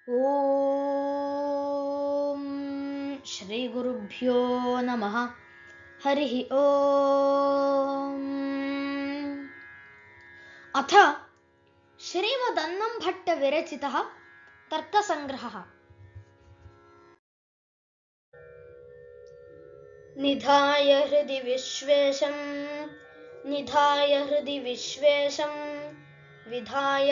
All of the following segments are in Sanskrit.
ఓం శ్రీ గురుభ్యో నమః. హరి ఓం. అథ శ్రీమదన్నం భట్ట విరచితః తర్కసంగ్రహः. నిధాయ హృది విశ్వేశం విధాయ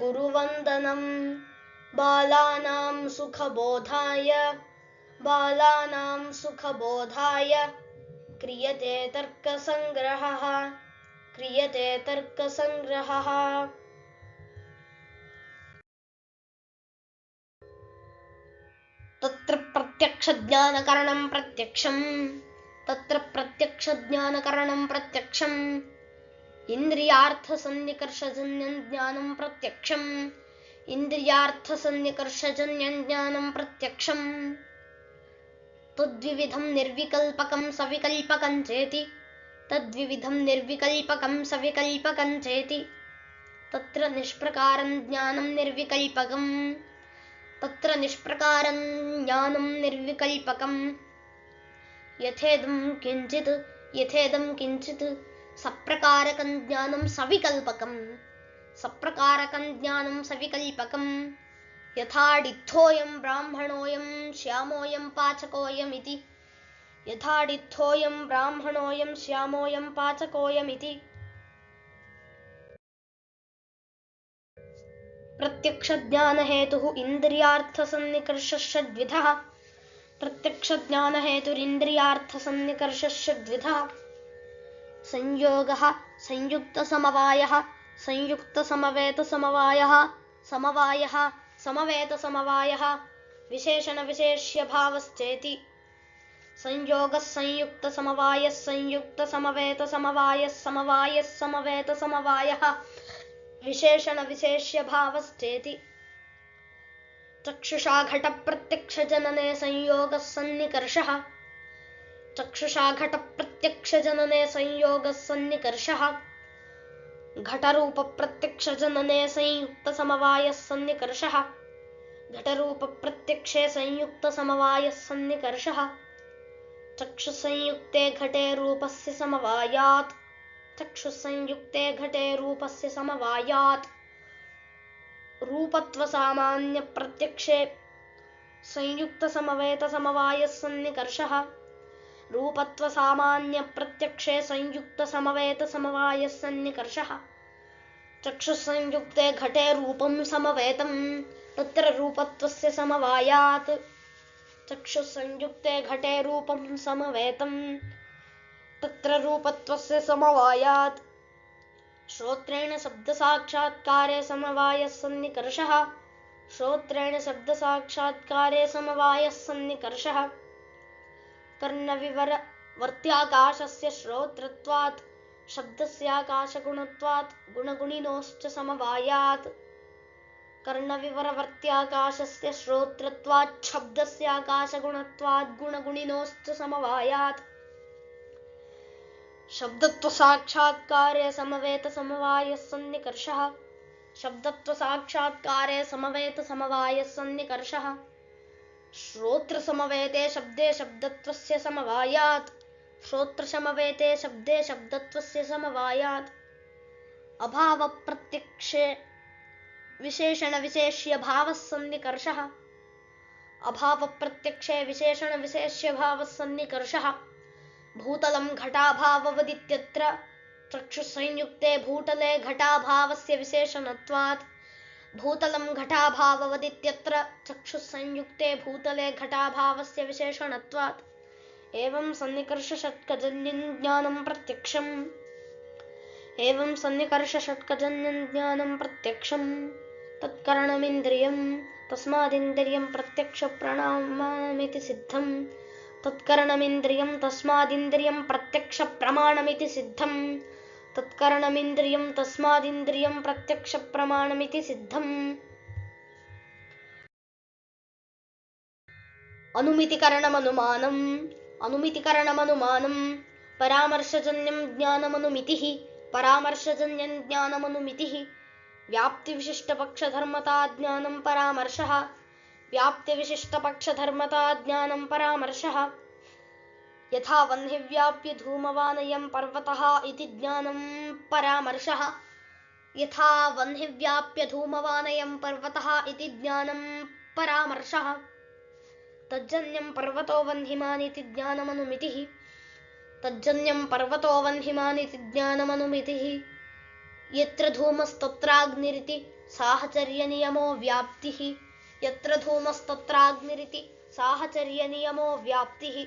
గురువందనం బాలానాం సుఖబోధాయ క్రియతే తర్కసంగ్రహः. తత్ర ప్రత్యక్షజ్ఞానకరణం ప్రత్యక్షం ఇంద్రియార్థసన్నికర్షజన్యం జ్ఞానం ప్రత్యక్షం తద్వివిధం నిర్వికల్పకం సవికల్పకం చేతి తత్ర నిష్ప్రకారం జ్ఞానం నిర్వికల్పకం యథేదం కించిత్ సప్రకారకం జ్ఞానం సవికల్పకం యథాడిత్తోయం బ్రాహ్మణోయం శ్యామోయం పాచకోయమితి. ప్రత్యక్షజ్ఞానహేతుః ఇంద్రియార్థసన్నికర్షశ్చ సంయోగః సంయుక్తసమవాయః సమవేతసమవాయః విశేషణవిశేష్యభావశ్చేతి. సంయోగः సంయుక్తసమవేతసమవాయः విశేషణవిశేష్యభావశ్చేతి. చక్షుషా ఘటప్రత్యక్షజననే సంయోగः సన్నికర్షः ఘటరూపప్రత్యక్షజననే సంయుక్తసమవాయः సన్నికర్షः చక్షుసంయుక్తే ఘటే రూపస్య సమవాయాత్ రూపత్వసామాన్య ప్రత్యక్షే సంయుక్తసమవేతసమవాయः సన్నికర్షः చక్షుసంయుక్తే ఘటే రూపం సమవేతం తత్ర రూపత్వస్య సమవాయాత్ శ్రోత్రేణ శబ్దసాక్షాత్కారే సమవాయः సన్నికర్షः కర్ణవివర్త్యాకాశస్య శ్రోత్రత్వాత్ శబ్దస్యాకాశగుణత్వాత్ గుణగుణినోశ్చ సమవాయాత్ కర్ణవివర్త్యాకాశస్య శ్రోత్రత్వాత్ శబ్దస్యాకాశగుణత్వాత్ గుణగుణినోశ్చ సమవాయాత్ శబ్దత్వసాక్షాత్కారే సమవేతసమవాయः సన్నికర్షः శ్రోత్రసమవేతే శబ్దే శబ్దత్వస్య సమవాయాత్ అభావప్రత్యక్షే విశేషణవిశేష్యభావः సన్నికర్షः భూతలం ఘటాభావవదిత్యత్ర చక్షుసంయుక్తే భూతలే ఘటాభావస్య విశేషణత్వాత్ ఏవం సన్నికర్షషట్కజన్యం జ్ఞానం ప్రత్యక్షం తత్కరణమింద్రియం తస్మాదింద్రియం ప్రత్యక్ష ప్రమాణమితి సిద్ధం. అనుమితికరణమనుమానం పరామర్శజన్యం జ్ఞానమనుమితిః व्याप्तिविशिष्टपक्षधर्मता ज्ञानं परामर्शः व्याप्तिविशिष्टपक्षधर्मता ज्ञानं परामर्शः यथा वह्निव्याप्य धूमवानयं पर्वतः इति ज्ञानं परामर्शः यथा वह्निव्याप्य धूमवानयं पर्वतः इति ज्ञानं परामर्शः तज्जन्यं पर्वतो वह्निमान् इति ज्ञानमनुमितिः तज्जन्यं पर्वतो वह्निमान् इति ज्ञानमनुमितिः यत्र धूमस्तत्राग्निरिति साहचर्यनियमो व्याप्तिः यत्र धूमस्तत्राग्निरिति साहचर्यनियमो व्याप्तिः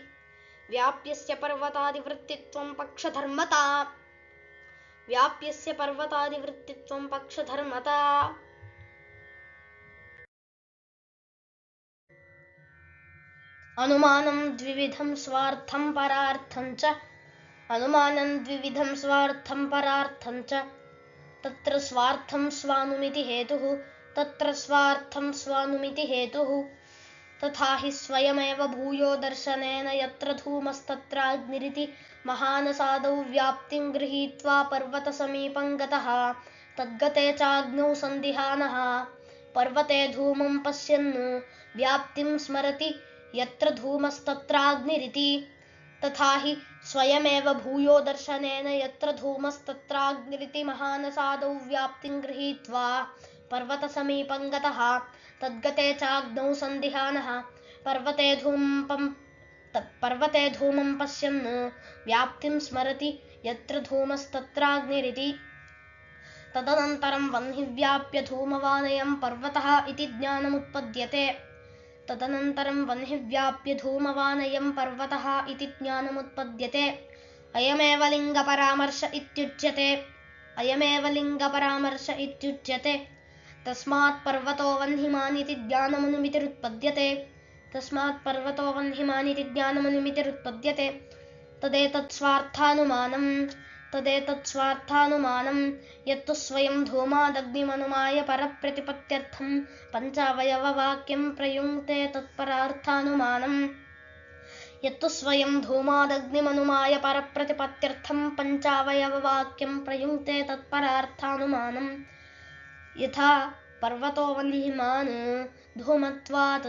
व्याप्यस्य पर्वतादिवृत्तित्वं पक्षधर्मता व्याप्यस्य पर्वतादिवृत्तित्वं पक्षधर्मता अनुमानं द्विविधं स्वार्थं परार्थं च अनुमानं द्विविधं स्वार्थं परार्थं च तत्र स्वार्थं स्वानुमिति हेतुः तत्र स्वार्थं स्वानुमिति हेतुः तथा हि स्वयमेव भूयो दर्शनेन यत्र धूमस्तत्राग्निरिति महानसादौ व्याप्तिं गृहीत्वा पर्वतसमीपं गतः तद्गते चाग्नौ सन्दिहानः पर्वते धूमं पश्यन् व्याप्तिं स्मरति यत्र धूमस्तत्राग्निरिति तथा हि स्वयमेव भूयो दर्शनेन यत्र धूमस्तत्राग्निरिति महानसादौ व्याप्तिं गृहीत्वा पर्वतसमीपं गतः तद्गते चाग्नौ सन्दिहानः पर्वते धूमं पश्यन् व्याप्तिं स्मरति यत्र धूमस्तत्राग्निरिति तदनन्तरं वह्निव्याप्य धूमवानयं पर्वतः इति ज्ञानमुत्पद्यते तदनन्तरं वह्निव्याप्य धूमवानयं पर्वतः इति ज्ञानमुत्पद्यते अयमेव लिङ्गपरामर्श इत्युच्यते तस्मात् पर्वतो वह्निमान् इति ज्ञानमनुमितिरुत्पद्यते तदेतत् स्वार्थानुमानं यत्तु स्वयं धूमादग्निमनुमाय परप्रतिपत्त्यर्थं पञ्चावयववाक्यं प्रयुङ्क्ते तत्परार्थानुमानं यत्तु स्वयं धूमादग्निमनुमाय परप्रतिपत्त्यर्थं पञ्चावयववाक्यं प्रयुङ्क्ते तत्परार्थानुमानं यथा पर्वतो वह्निमान् धूमत्वात्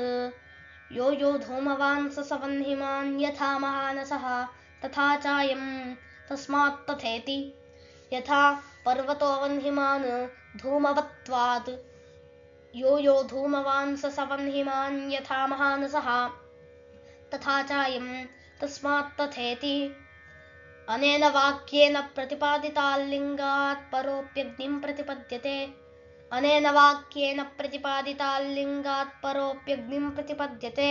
यो यो धूमवान् स वह्निमान् यथा महानसः तथा चायं तस्मात् तथेति यथा पर्वतो वह्निमान् धूमवत्वात् यो यो धूमवान् स वह्निमान् यथा महानसः तथा चायं तस्मात् तथेति अनेन वाक्येन प्रतिपादिताल्लिङ्गात् परोऽप्यग्निं प्रतिपद्यते अनेन वाक्येन प्रतिपादिताल्लिङ्गात् परोऽप्यग्निं प्रतिपद्यते